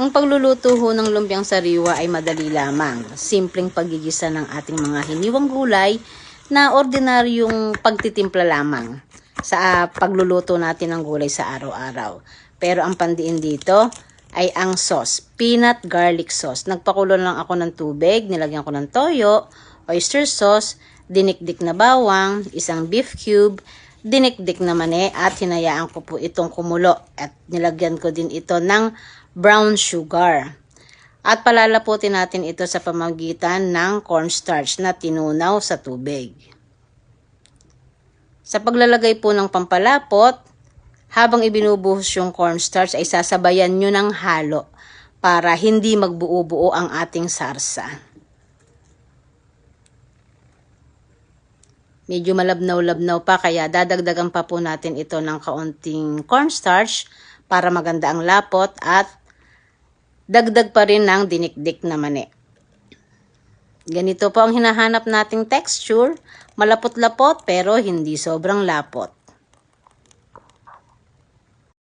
Ang pagluluto ho ng lumpiang sariwa ay madali lamang. Simpleng paggigisa ng ating mga hiniwang gulay na ordinaryong pagtitimpla lamang sa pagluluto natin ng gulay sa araw-araw. Pero ang pandiin dito ay ang sauce, peanut garlic sauce. Nagpakulo lang ako ng tubig, nilagyan ko ng toyo, oyster sauce, dinikdik na bawang, isang beef cube, dinikdik na mani at hinayaan ko po itong kumulo at nilagyan ko din ito ng brown sugar. At palalaputin natin ito sa pamamagitan ng cornstarch na tinunaw sa tubig. Sa paglalagay po ng pampalapot, habang ibinubuhos yung cornstarch ay sasabayan nyo ng halo para hindi magbuo-buo ang ating sarsa. Medyo malabnaw-labnaw pa kaya dadagdagan pa po natin ito ng kaunting cornstarch para maganda ang lapot at dagdag pa rin ng dinikdik na mani. Ganito po ang hinahanap nating texture, malapot-lapot pero hindi sobrang lapot.